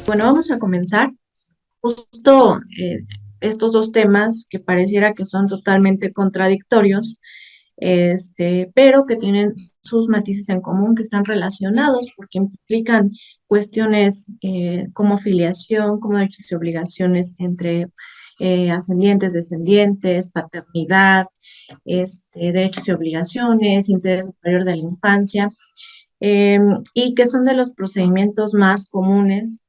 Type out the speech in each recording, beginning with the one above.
Bueno, vamos a comenzar. Justo estos dos temas que pareciera que son totalmente contradictorios, pero que tienen sus matices en común, que están relacionados porque implican cuestiones como filiación, como derechos y obligaciones entre ascendientes, descendientes, paternidad, derechos y obligaciones, interés superior de la infancia, eh, y que son de los procedimientos más comunes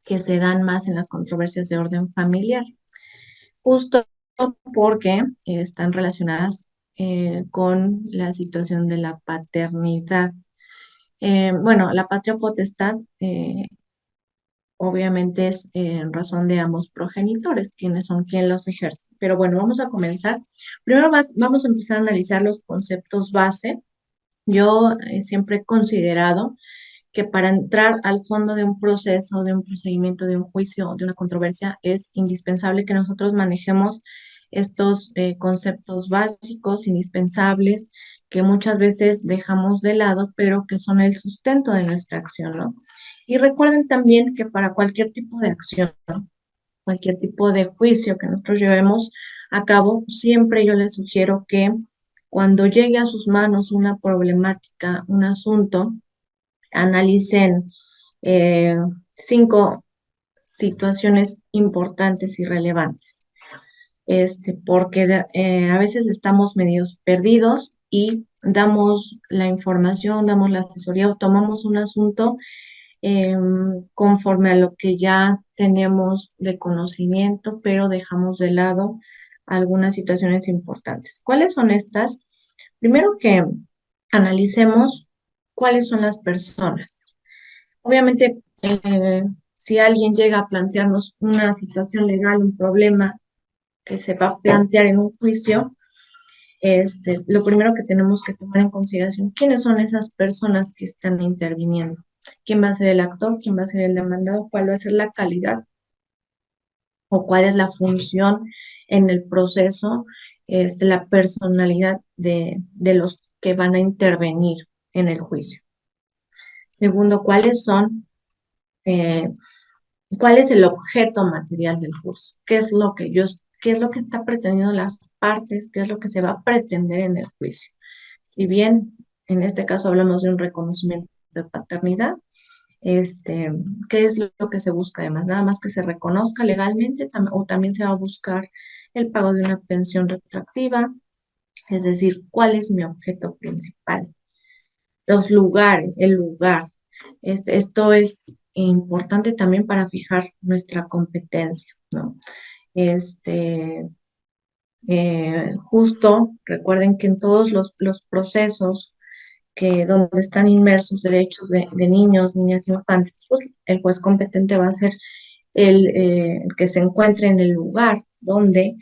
que se dan más en las controversias de orden familiar, justo porque están relacionadas con la situación de la paternidad. Bueno, la patria potestad obviamente es en razón de ambos progenitores, quienes son quien los ejercen. Pero bueno, vamos a comenzar. Primero vamos a empezar a analizar los conceptos base. Yo siempre he considerado que para entrar al fondo de un proceso, de un procedimiento, de un juicio, de una controversia, es indispensable que nosotros manejemos estos conceptos básicos, indispensables, que muchas veces dejamos de lado, pero que son el sustento de nuestra acción, ¿no? Y recuerden también que para cualquier tipo de acción, cualquier tipo de juicio que nosotros llevemos a cabo, siempre yo les sugiero que cuando llegue a sus manos una problemática, un asunto, analicen eh, 5 situaciones importantes y relevantes, porque a veces estamos medios perdidos y damos la información, damos la asesoría o tomamos un asunto eh, conforme a lo que ya tenemos de conocimiento, pero dejamos de lado algunas situaciones importantes. ¿Cuáles son estas? Primero que analicemos cuáles son las personas. Obviamente, si alguien llega a plantearnos una situación legal, un problema que se va a plantear en un juicio, lo primero que tenemos que tomar en consideración, ¿quiénes son esas personas que están interviniendo? ¿Quién va a ser el actor? ¿Quién va a ser el demandado? ¿Cuál va a ser la calidad o cuál es la función en el proceso, la personalidad de los que van a intervenir en el juicio? Segundo, eh, cuál es el objeto material del curso? ¿Qué es lo que está pretendiendo las partes? ¿Qué es lo que se va a pretender en el juicio? Si bien en este caso hablamos de un reconocimiento de paternidad, ¿qué es lo que se busca además? Nada más que se reconozca legalmente o también se va a buscar el pago de una pensión retroactiva, es decir, ¿cuál es mi objeto principal? Los lugares, el lugar. Esto es importante también para fijar nuestra competencia, ¿no? Este, Justo recuerden que en todos los procesos que donde están inmersos derechos de niños, niñas y infantes, pues el juez competente va a ser el que se encuentre en el lugar donde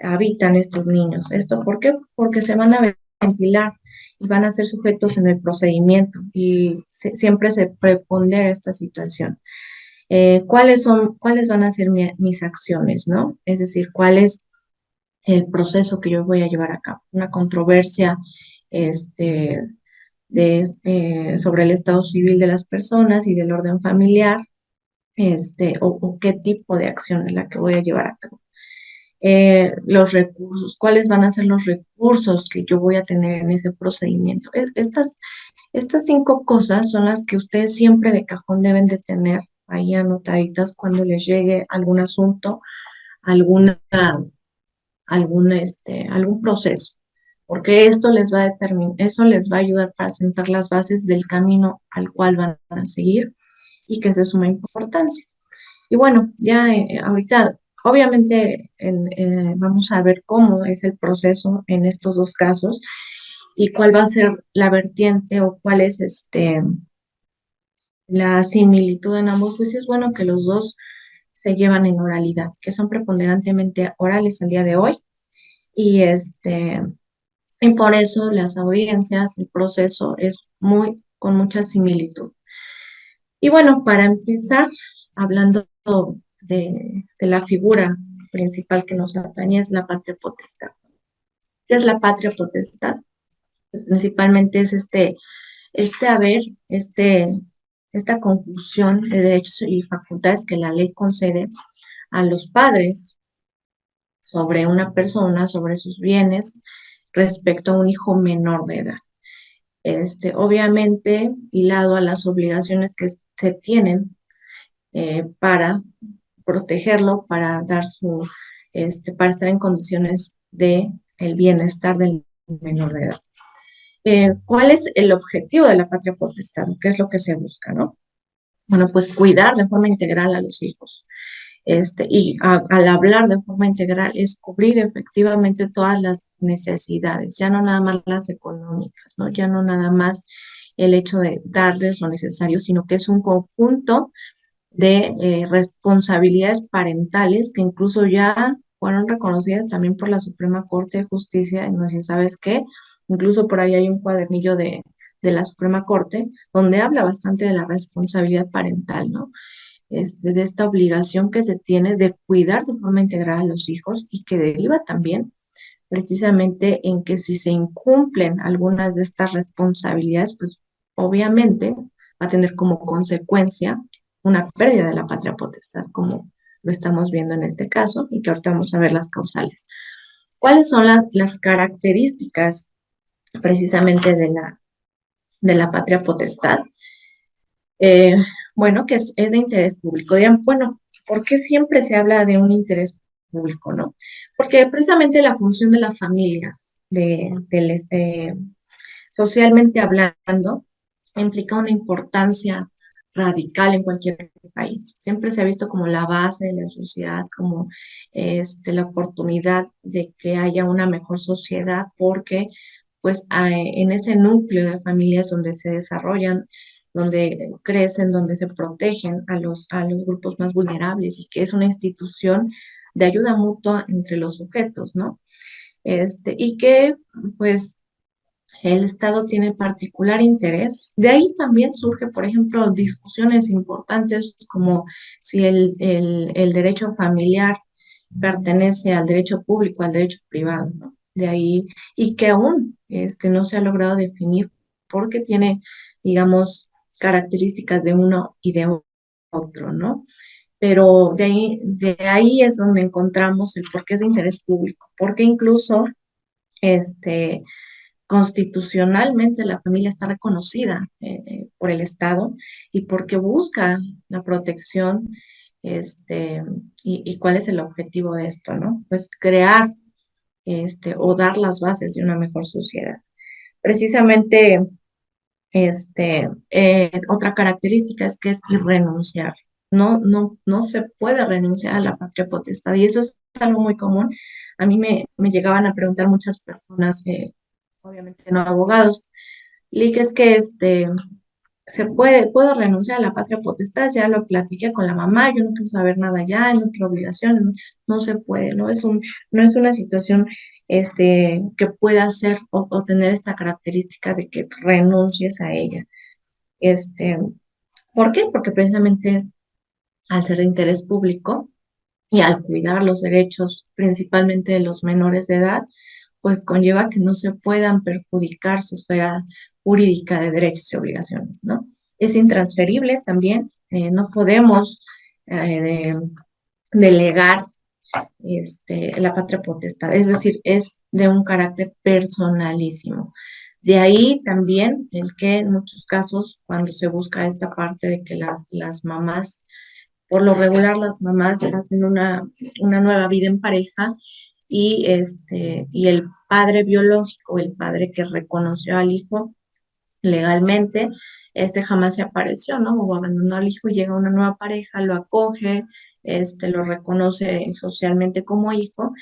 habitan estos niños. ¿Esto por qué? Porque se van a ventilar y van a ser sujetos en el procedimiento y siempre se prepondera esta situación. ¿Cuáles van a ser mis acciones, ¿no? Es decir, cuál es el proceso que yo voy a llevar a cabo. Una controversia este, sobre el estado civil de las personas y del orden familiar, o qué tipo de acción es la que voy a llevar a cabo. Los recursos, cuáles van a ser los recursos que yo voy a tener en ese procedimiento. Estas 5 cosas son las que ustedes siempre de cajón deben de tener ahí anotaditas cuando les llegue algún asunto, alguna, algún proceso, porque esto les va a determinar, eso les va a ayudar para sentar las bases del camino al cual van a seguir y que es de suma importancia. Y bueno, ya ahorita, obviamente, vamos a ver cómo es el proceso en estos dos casos y cuál va a ser la vertiente o cuál es la similitud en ambos juicios. Bueno, que los dos se llevan en oralidad, que son preponderantemente orales al día de hoy. Y y por eso las audiencias, el proceso es con mucha similitud. Y bueno, para empezar, hablando de la figura principal que nos atañe, es la patria potestad. ¿Qué es la patria potestad? Pues principalmente es este haber, este, esta confusión de derechos y facultades que la ley concede a los padres sobre una persona, sobre sus bienes, respecto a un hijo menor de edad. Obviamente, hilado a las obligaciones que se tienen para protegerlo, para dar para estar en condiciones de el bienestar del menor de edad. ¿Cuál es el objetivo de la patria potestad? ¿Qué es lo que se busca, no? Bueno, pues cuidar de forma integral a los hijos. Al hablar de forma integral es cubrir efectivamente todas las necesidades, ya no nada más las económicas, ¿no? Ya no nada más el hecho de darles lo necesario, sino que es un conjunto de responsabilidades parentales que incluso ya fueron reconocidas también por la Suprema Corte de Justicia. Entonces, ¿sabes qué? Incluso por ahí hay un cuadernillo de la Suprema Corte donde habla bastante de la responsabilidad parental, ¿no? De esta obligación que se tiene de cuidar de forma integral a los hijos y que deriva también precisamente en que si se incumplen algunas de estas responsabilidades, pues obviamente va a tener como consecuencia una pérdida de la patria potestad, como lo estamos viendo en este caso, y que ahorita vamos a ver las causales. ¿Cuáles son las características precisamente de la patria potestad? Eh, bueno, que es de interés público. Dirán, bueno, ¿por qué siempre se habla de un interés público, no? Porque precisamente la función de la familia, socialmente hablando, implica una importancia radical en cualquier país. Siempre se ha visto como la base de la sociedad, como la oportunidad de que haya una mejor sociedad, porque pues en ese núcleo de familias donde se desarrollan, donde crecen, donde se protegen a los grupos más vulnerables y que es una institución de ayuda mutua entre los sujetos, ¿no? Y que pues el Estado tiene particular interés. De ahí también surge, por ejemplo, discusiones importantes como si el derecho familiar pertenece al derecho público, al derecho privado, ¿no? De ahí, y que aún no se ha logrado definir porque tiene, digamos, características de uno y de otro, ¿no? Pero de ahí es donde encontramos el por qué es de interés público, porque incluso este, constitucionalmente la familia está reconocida por el Estado y porque busca la protección, y cuál es el objetivo de esto, ¿no? Pues crear o dar las bases de una mejor sociedad. Precisamente, otra característica es que es irrenunciable. No se puede renunciar a la patria potestad y eso es algo muy común. A mí me llegaban a preguntar muchas personas, obviamente no abogados, Lick, es que puedo renunciar a la patria potestad, ya lo platiqué con la mamá, yo no quiero saber nada ya, no quiero obligación, no se puede, no es una situación que pueda ser o tener esta característica de que renuncies a ella. Este, ¿Por qué? Porque precisamente al ser de interés público y al cuidar los derechos principalmente de los menores de edad, pues conlleva que no se puedan perjudicar su esfera jurídica de derechos y obligaciones, ¿no? Es intransferible también, no podemos delegar la patria potestad, es decir, es de un carácter personalísimo. De ahí también el que en muchos casos, cuando se busca esta parte de que las mamás, por lo regular las mamás hacen una nueva vida en pareja y el padre biológico, el padre que reconoció al hijo legalmente, jamás se apareció, ¿no? O abandonó al hijo y llega una nueva pareja, lo acoge, lo reconoce socialmente como hijo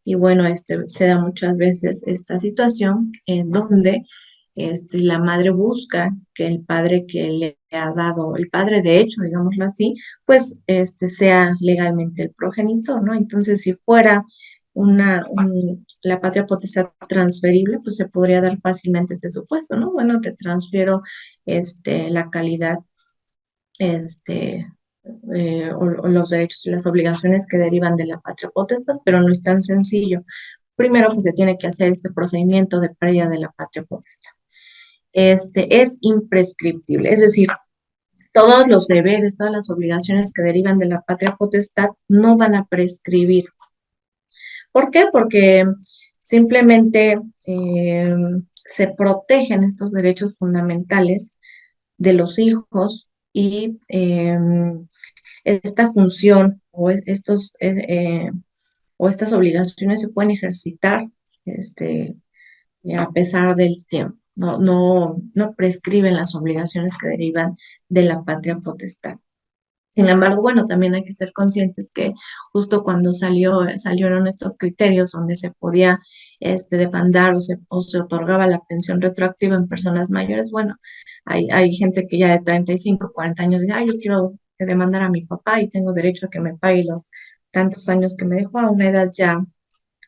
y bueno, se da muchas veces esta situación en donde la madre busca que el padre que le ha dado, el padre de hecho, digámoslo así, pues sea legalmente el progenitor, ¿no? Entonces, si fuera la patria potestad transferible, pues se podría dar fácilmente este supuesto, ¿no? Bueno, te transfiero la calidad, este, o los derechos y las obligaciones que derivan de la patria potestad, pero no es tan sencillo. Primero, pues se tiene que hacer este procedimiento de pérdida de la patria potestad. Es imprescriptible, es decir, todos los deberes, todas las obligaciones que derivan de la patria potestad no van a prescribir. ¿Por qué? Porque simplemente se protegen estos derechos fundamentales de los hijos y esta función o estas obligaciones se pueden ejercitar este, a pesar del tiempo. No prescriben las obligaciones que derivan de la patria potestad. Sin embargo, bueno, también hay que ser conscientes que justo cuando salieron estos criterios donde se podía demandar o se otorgaba la pensión retroactiva en personas mayores, bueno, hay gente que ya de 35, 40 años dice, yo quiero demandar a mi papá y tengo derecho a que me pague los tantos años que me dejó a una edad ya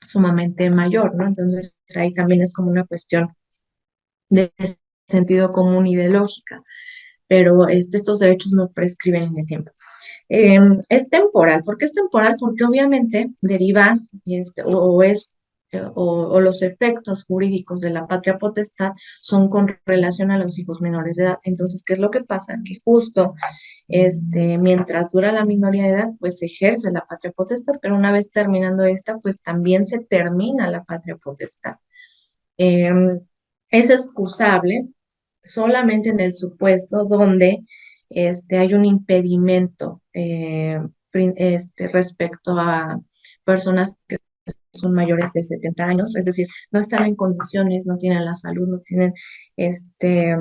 sumamente mayor, ¿no? Entonces ahí también es como una cuestión de sentido común y de lógica, pero estos derechos no prescriben en el tiempo. Es temporal. ¿Por qué es temporal? Porque obviamente deriva o los efectos jurídicos de la patria potestad son con relación a los hijos menores de edad. Entonces, ¿qué es lo que pasa? Que justo mientras dura la minoría de edad, pues se ejerce la patria potestad, pero una vez terminando esta, pues también se termina la patria potestad. Em, es excusable solamente en el supuesto donde hay un impedimento respecto a personas que son mayores de 70 años, es decir, no están en condiciones, no tienen la salud, no tienen este,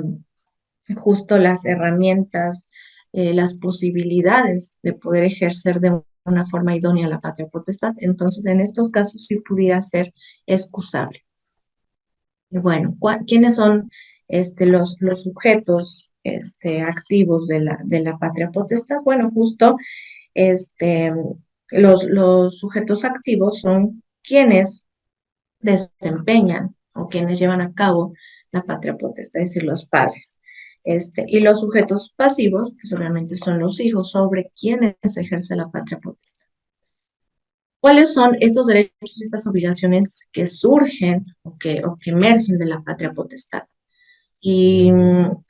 justo las herramientas, las posibilidades de poder ejercer de una forma idónea la patria potestad. Entonces, en estos casos sí pudiera ser excusable. Y bueno, ¿quiénes son los sujetos activos de la patria potestad? Bueno, justo este, los sujetos activos son quienes desempeñan o quienes llevan a cabo la patria potestad, es decir, los padres. Y los sujetos pasivos, pues obviamente son los hijos sobre quienes ejerce la patria potestad. ¿Cuáles son estos derechos y estas obligaciones que surgen o que emergen de la patria potestad? Y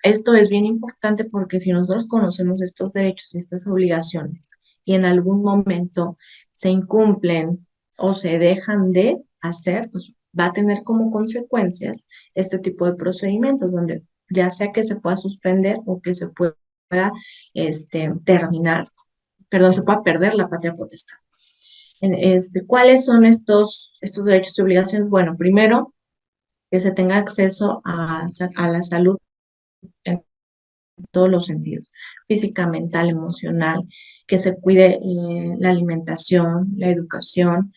esto es bien importante porque si nosotros conocemos estos derechos y estas obligaciones y en algún momento se incumplen o se dejan de hacer, pues va a tener como consecuencias este tipo de procedimientos donde ya sea que se pueda suspender o que se pueda terminar, perdón, se pueda perder la patria potestad. ¿Cuáles son estos derechos y obligaciones? Bueno, primero, que se tenga acceso a la salud en todos los sentidos, física, mental, emocional, que se cuide la alimentación, la educación,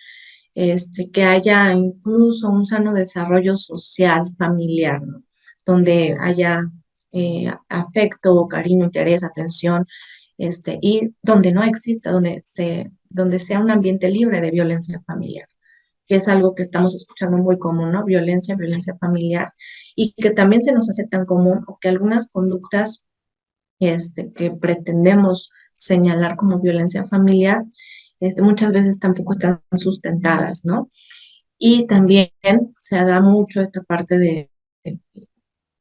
que haya incluso un sano desarrollo social, familiar, ¿no? Donde haya afecto, cariño, interés, atención, y donde no exista, donde sea un ambiente libre de violencia familiar, que es algo que estamos escuchando muy común, ¿no? Violencia familiar, y que también se nos hace tan común, o que algunas conductas que pretendemos señalar como violencia familiar, muchas veces tampoco están sustentadas, ¿no? Y también se da mucho esta parte de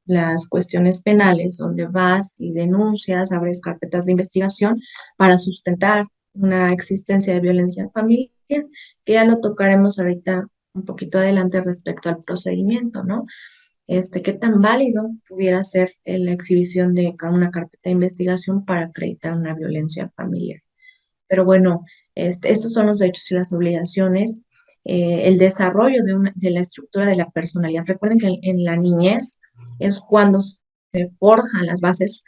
las cuestiones penales, donde vas y denuncias, abres carpetas de investigación para sustentar una existencia de violencia familiar, que ya lo tocaremos ahorita un poquito adelante respecto al procedimiento, ¿no? Qué tan válido pudiera ser la exhibición de una carpeta de investigación para acreditar una violencia familiar. Pero bueno, estos son los derechos y las obligaciones, el desarrollo de la estructura de la personalidad. Recuerden que en la niñez es cuando se forjan las bases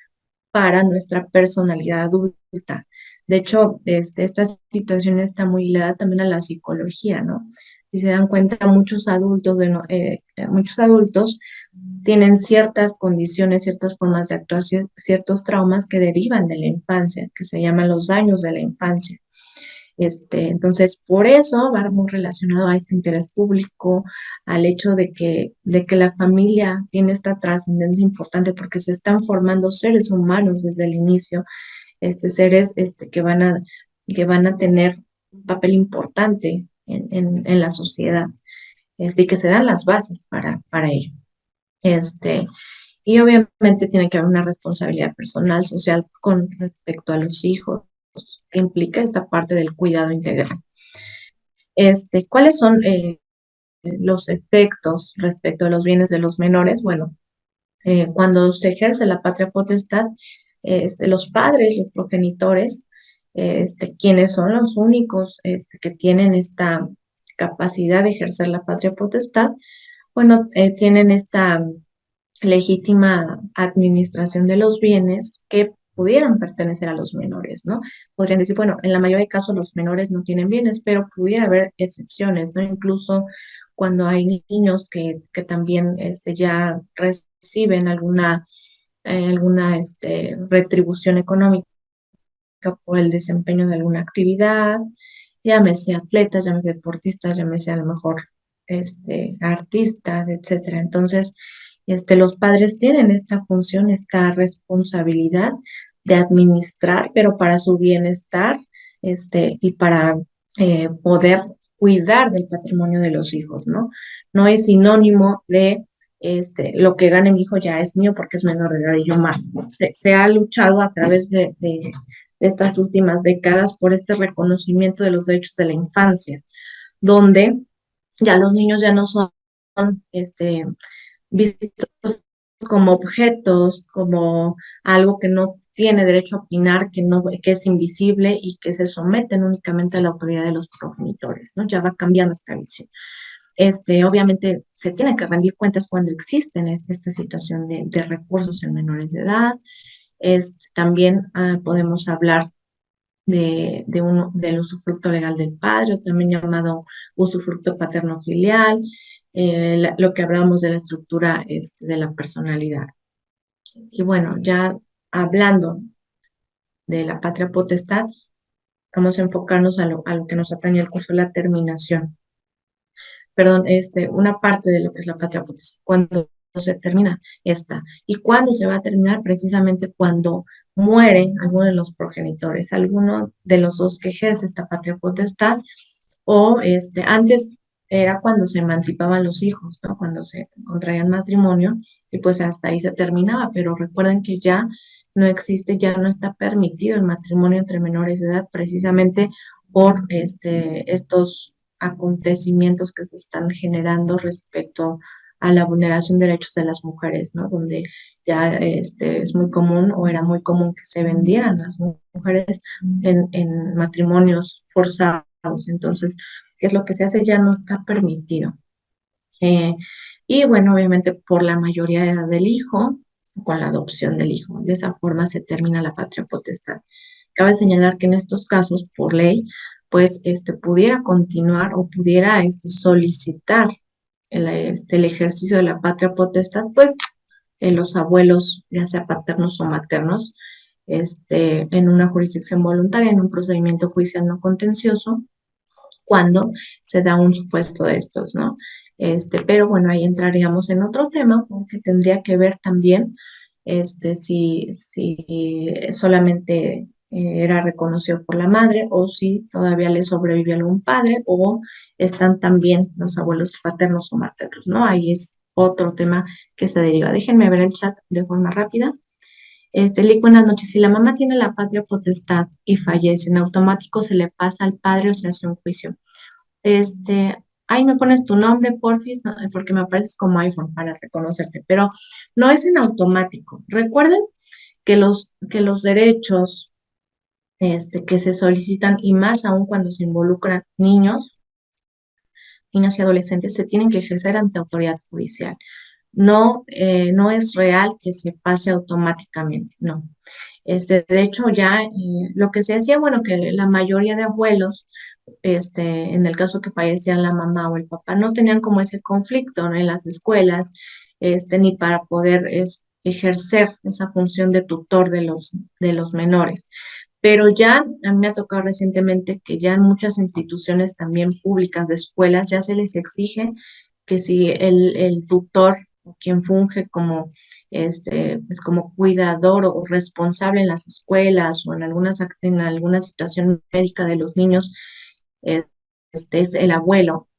para nuestra personalidad adulta. De hecho, esta situación está muy ligada también a la psicología, ¿no? Si se dan cuenta, muchos adultos tienen ciertas condiciones, ciertas formas de actuar, ciertos traumas que derivan de la infancia, que se llaman los daños de la infancia. Entonces, por eso va muy relacionado a este interés público, al hecho de que la familia tiene esta trascendencia importante porque se están formando seres humanos desde el inicio, seres que van a tener un papel importante en la sociedad, y que se dan las bases para ello. Este, Y obviamente tiene que haber una responsabilidad personal, social con respecto a los hijos, que implica esta parte del cuidado integral. ¿Cuáles son los efectos respecto a los bienes de los menores? Bueno, cuando se ejerce la patria potestad, los padres, los progenitores, quienes son los únicos que tienen esta capacidad de ejercer la patria potestad, bueno, tienen esta legítima administración de los bienes que pudieran pertenecer a los menores, ¿no? Podrían decir, bueno, en la mayoría de casos los menores no tienen bienes, pero pudiera haber excepciones, ¿no? Incluso cuando hay niños que también ya reciben alguna retribución económica por el desempeño de alguna actividad, llámese atletas, llámese deportistas, llámese a lo mejor artistas, etcétera. Entonces, los padres tienen esta función, esta responsabilidad de administrar, pero para su bienestar, y para poder cuidar del patrimonio de los hijos, ¿no? No es sinónimo de lo que gane mi hijo ya es mío porque es menor de edad y yo más. Se ha luchado a través de estas últimas décadas por este reconocimiento de los derechos de la infancia, donde ya los niños ya no son vistos como objetos, como algo que no tiene derecho a opinar, que es invisible y que se someten únicamente a la autoridad de los progenitores, ¿no? Ya va cambiando esta visión. Obviamente se tiene que rendir cuentas cuando existen esta situación de recursos en menores de edad. También podemos hablar del usufructo legal del padre, o también llamado usufructo paterno-filial, lo que hablábamos de la estructura de la personalidad. Y bueno, ya hablando de la patria potestad, vamos a enfocarnos a lo que nos atañe el curso de la terminación. Perdón, una parte de lo que es la patria potestad, cuando se termina esta, y cuándo se va a terminar, precisamente cuando muere alguno de los progenitores, alguno de los dos que ejerce esta patria potestad, o antes era cuando se emancipaban los hijos, ¿no? Cuando se contraían matrimonio, y pues hasta ahí se terminaba, pero recuerden que ya no existe, ya no está permitido el matrimonio entre menores de edad, precisamente por estos acontecimientos que se están generando respecto a la vulneración de derechos de las mujeres, ¿no? Donde ya es muy común o era muy común que se vendieran las mujeres en matrimonios forzados. Entonces, ¿qué es lo que se hace? Ya no está permitido. Eh, y bueno, obviamente por la mayoría de edad del hijo, con la adopción del hijo. De esa forma se termina la patria potestad. Cabe señalar que en estos casos, por ley, pues pudiera continuar o pudiera solicitar el ejercicio de la patria potestad, pues los abuelos, ya sea paternos o maternos, en una jurisdicción voluntaria, en un procedimiento judicial no contencioso, cuando se da un supuesto de estos, ¿no? Pero bueno, ahí entraríamos en otro tema, porque tendría que ver también si solamente era reconocido por la madre o si todavía le sobrevive algún padre o están también los abuelos paternos o maternos, ¿no? Ahí es otro tema que se deriva. Déjenme ver el chat de forma rápida. Lick, buenas noches. Si la mamá tiene la patria potestad y fallece, en automático se le pasa al padre o se hace un juicio. Ahí me pones tu nombre, porfis, no, porque me apareces como iPhone para reconocerte, pero no es en automático. Recuerden que los derechos que se solicitan, y más aún cuando se involucran niños, niñas y adolescentes, se tienen que ejercer ante autoridad judicial. No, no es real que se pase automáticamente, no. De hecho, ya lo que se hacía, bueno, que la mayoría de abuelos, en el caso que fallecían la mamá o el papá, no tenían como ese conflicto, ¿no? En las escuelas, ni para poder ejercer esa función de tutor de los menores. Pero ya a mí me ha tocado recientemente que ya en muchas instituciones también públicas de escuelas ya se les exige que si el tutor o quien funge como pues como cuidador o responsable en las escuelas o en alguna situación médica de los niños, es el abuelo,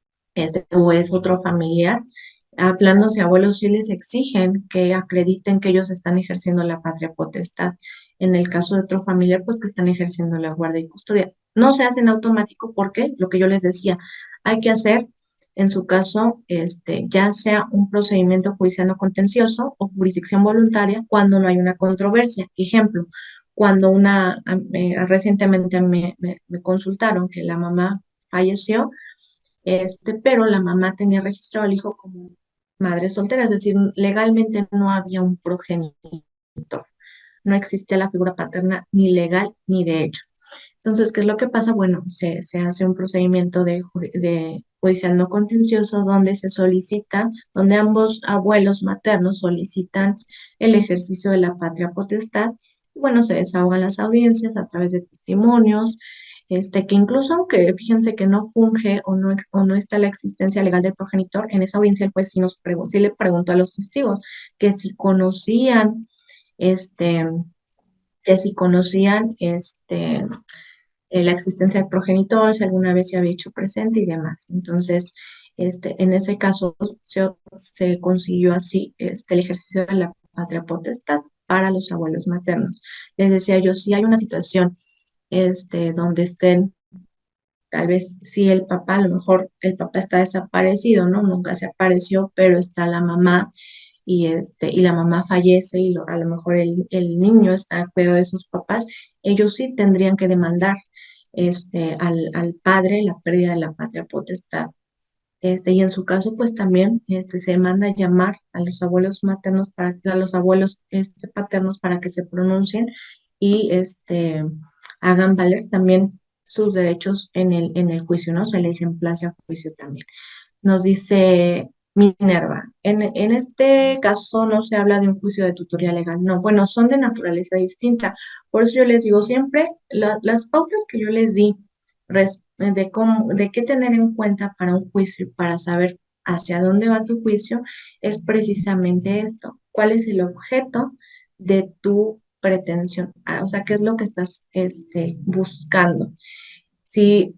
o es otro familiar, A planos y abuelos sí les exigen que acrediten que ellos están ejerciendo la patria potestad. En el caso de otro familiar, pues que están ejerciendo la guardia y custodia. No se hace en automático porque, lo que yo les decía, hay que hacer, en su caso, ya sea un procedimiento judicial no contencioso o jurisdicción voluntaria cuando no hay una controversia. Ejemplo, cuando recientemente me consultaron que la mamá falleció, pero la mamá tenía registrado al hijo como madre soltera, es decir, legalmente no había un progenitor, no existía la figura paterna ni legal ni de hecho. Entonces, ¿qué es lo que pasa? Bueno, se hace un procedimiento de judicial no contencioso donde se solicita, donde ambos abuelos maternos solicitan el ejercicio de la patria potestad. Y bueno, se desahogan las audiencias a través de testimonios, que incluso aunque fíjense que no funge o no está la existencia legal del progenitor, en esa audiencia el juez sí le preguntó a los testigos que si conocían, este, que si conocían, la existencia del progenitor, si alguna vez se había hecho presente y demás. Entonces, en ese caso se consiguió así el ejercicio de la patria potestad para los abuelos maternos. Les decía yo, si hay una situación donde estén, tal vez si el papá, a lo mejor el papá está desaparecido, ¿no? Nunca se apareció, pero está la mamá y la mamá fallece y a lo mejor el niño está a cuidado de sus papás, ellos sí tendrían que demandar al padre la pérdida de la patria potestad. Y en su caso, pues también se manda a llamar a los abuelos maternos a los abuelos paternos para que se pronuncien y hagan valer también sus derechos en el juicio, ¿no? Se les emplace a juicio también. Nos dice Minerva, en este caso no se habla de un juicio de tutoría legal, no, bueno, son de naturaleza distinta. Por eso yo les digo siempre, las pautas que yo les di de qué tener en cuenta para un juicio, para saber hacia dónde va tu juicio, es precisamente esto. ¿Cuál es el objeto de tu pretensión? O sea, ¿qué es lo que estás buscando? Si,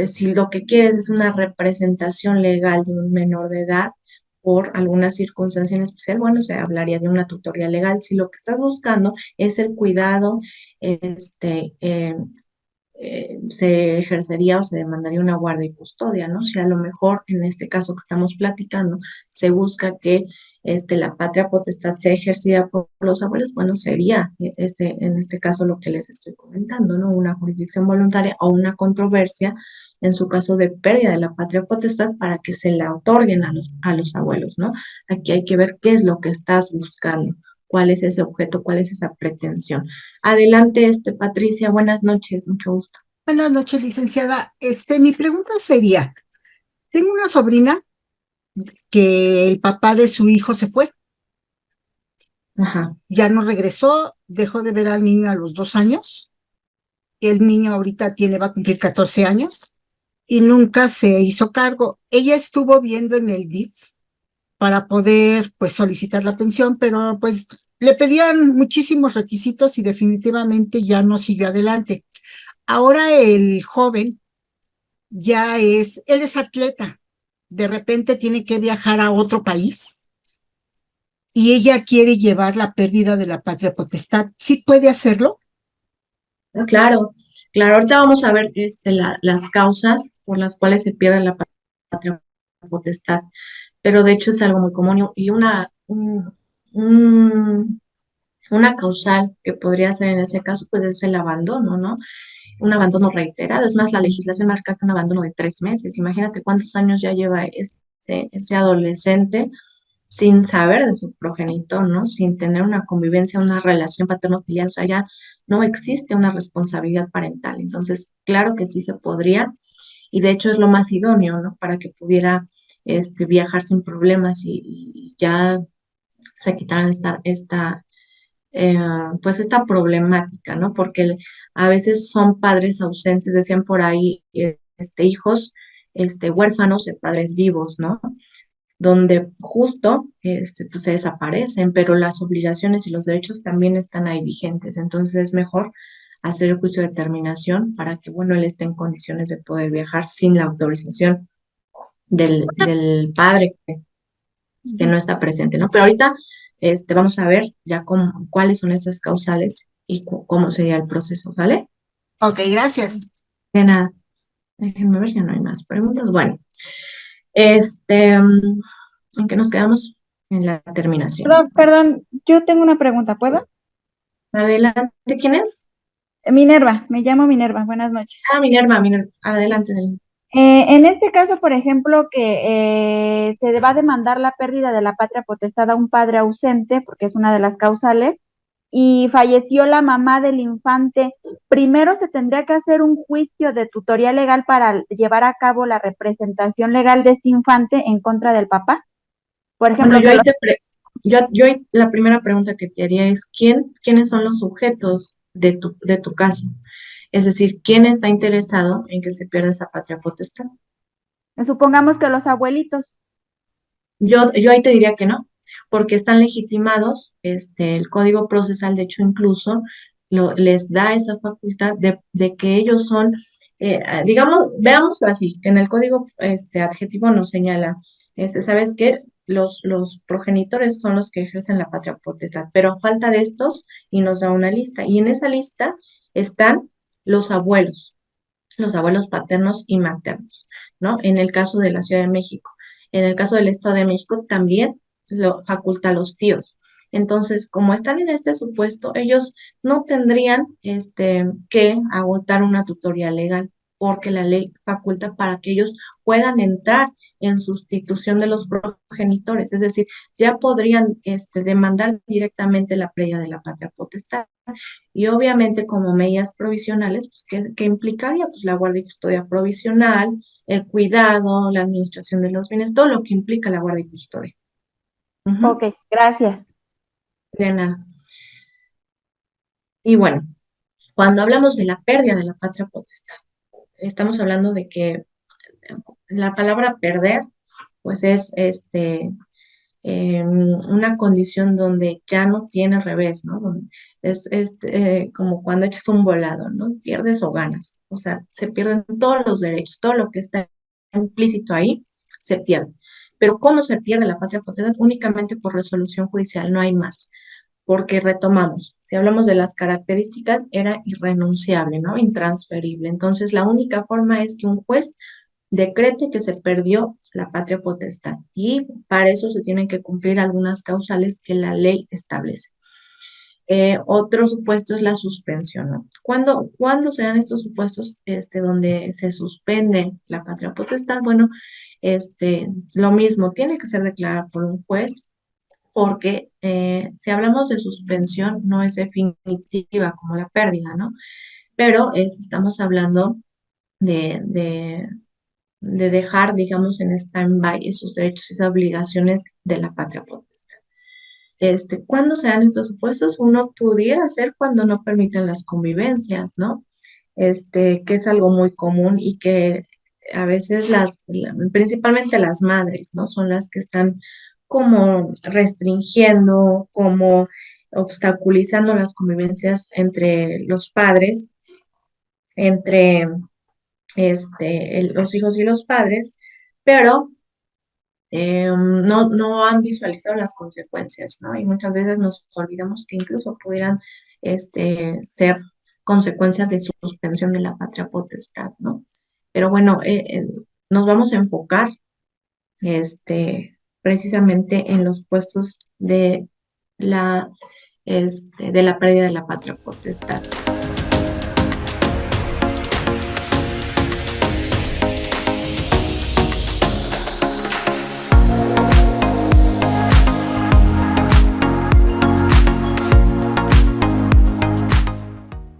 si lo que quieres es una representación legal de un menor de edad por alguna circunstancia en especial, bueno, se hablaría de una tutoría legal. Si lo que estás buscando es el cuidado, este, eh, se ejercería o se demandaría una guardia y custodia, ¿no? Si a lo mejor en este caso que estamos platicando se busca que la patria potestad sea ejercida por los abuelos, bueno, sería en este caso lo que les estoy comentando, ¿no? Una jurisdicción voluntaria o una controversia en su caso de pérdida de la patria potestad para que se la otorguen a los abuelos, ¿no? Aquí hay que ver qué es lo que estás buscando, cuál es ese objeto, cuál es esa pretensión. Adelante, Patricia, buenas noches, mucho gusto. Buenas noches, licenciada. Mi pregunta sería, tengo una sobrina que el papá de su hijo se fue, Ajá, ya no regresó, dejó de ver al niño a los 2 años. El niño ahorita va a cumplir 14 años y nunca se hizo cargo. Ella estuvo viendo en el DIF para poder, pues, solicitar la pensión, pero pues le pedían muchísimos requisitos y definitivamente ya no siguió adelante. Ahora el joven él es atleta, de repente tiene que viajar a otro país y ella quiere llevar la pérdida de la patria potestad. ¿Sí puede hacerlo? claro, claro, ahorita vamos a ver las causas por las cuales se pierde la patria potestad, pero de hecho es algo muy común y una causal que podría ser en ese caso, pues es el abandono, ¿no? Un abandono reiterado. Es más, la legislación marca que un abandono de 3 meses. Imagínate cuántos años ya lleva ese adolescente sin saber de su progenitor, ¿no? Sin tener una convivencia, una relación paterno-filial. O sea, ya no existe una responsabilidad parental. Entonces, claro que sí se podría, y de hecho es lo más idóneo, ¿no? Para que pudiera viajar sin problemas y ya se quitaran eh, pues esta problemática, ¿no? Porque a veces son padres ausentes, decían por ahí, hijos, huérfanos de padres vivos, ¿no? Donde justo, pues se desaparecen, pero las obligaciones y los derechos también están ahí vigentes. Entonces es mejor hacer el juicio de terminación para que, bueno, él esté en condiciones de poder viajar sin la autorización del padre. que no está presente, ¿no? Pero ahorita vamos a ver ya cuáles son esas causales y cómo sería el proceso, ¿sale? Ok, gracias. De nada. Déjenme ver si no hay más preguntas. Bueno, este, mm, ¿en qué nos quedamos? En la terminación. Perdón, yo tengo una pregunta, ¿puedo? Adelante, ¿quién es? Minerva, me llamo Minerva, buenas noches. Ah, Minerva, adelante, adelante. En este caso, por ejemplo, que se va a demandar la pérdida de la patria potestad a un padre ausente, porque es una de las causales, y falleció la mamá del infante, primero se tendría que hacer un juicio de tutoría legal para llevar a cabo la representación legal de ese infante en contra del papá. Por Bueno, ejemplo, yo ahí yo ahí la primera pregunta que te haría es, ¿quiénes son los sujetos de tu caso? Es decir, ¿quién está interesado en que se pierda esa patria potestad? supongamos que los abuelitos. Yo ahí te diría que no, porque están legitimados, el Código Procesal, de hecho, incluso les da esa facultad de que ellos son, digamos, veámoslo así, que en el Código adjetivo nos señala, ¿sabes qué? Los progenitores son los que ejercen la patria potestad, pero a falta de estos, y nos da una lista, y en esa lista están los los abuelos paternos y maternos, ¿no? En el caso de la Ciudad de México. En el caso del Estado de México también lo faculta a los tíos. Entonces, como están en este supuesto, ellos no tendrían que agotar una tutoría legal, porque la ley faculta para que ellos puedan entrar en sustitución de los progenitores, es decir, ya podrían demandar directamente la pérdida de la patria potestad. Y obviamente como medidas provisionales, pues, ¿qué implicaría? Pues la guardia y custodia provisional, el cuidado, la administración de los bienes, todo lo que implica la guardia y custodia. Ok, Ujú. gracias. De nada. Y bueno, cuando hablamos de la pérdida de la patria potestad, estamos hablando de que la palabra perder, pues es una condición donde ya no tiene revés, ¿no? Es como cuando echas un volado, ¿no? Pierdes o ganas. O sea, se pierden todos los derechos, todo lo que está implícito ahí se pierde. Pero ¿cómo se pierde la patria potestad? Únicamente por resolución judicial, no hay más. Porque retomamos, si hablamos de las características, era irrenunciable, ¿no? Intransferible. Entonces, la única forma es que un juez decrete que se perdió la patria potestad y para eso se tienen que cumplir algunas causales que la ley establece. Otro supuesto es la suspensión, ¿no? ¿Cuándo se dan estos supuestos donde se suspende la patria potestad? Bueno, lo mismo, tiene que ser declarada por un juez porque si hablamos de suspensión no es definitiva como la pérdida, ¿no? Pero estamos hablando de de dejar, digamos, en stand-by esos derechos y esas obligaciones de la patria potestad. ¿Cuándo se dan estos supuestos? Uno pudiera ser cuando no permiten las convivencias, ¿no? Que es algo muy común y que a veces principalmente las madres, ¿no? Son las que están como restringiendo, como obstaculizando las convivencias entre los padres, entre los hijos y los padres, pero no han visualizado las consecuencias, ¿no? Y muchas veces nos olvidamos que incluso pudieran ser consecuencias de suspensión de la patria potestad, ¿no? Pero bueno, nos vamos a enfocar precisamente en los puestos de la pérdida de la patria potestad.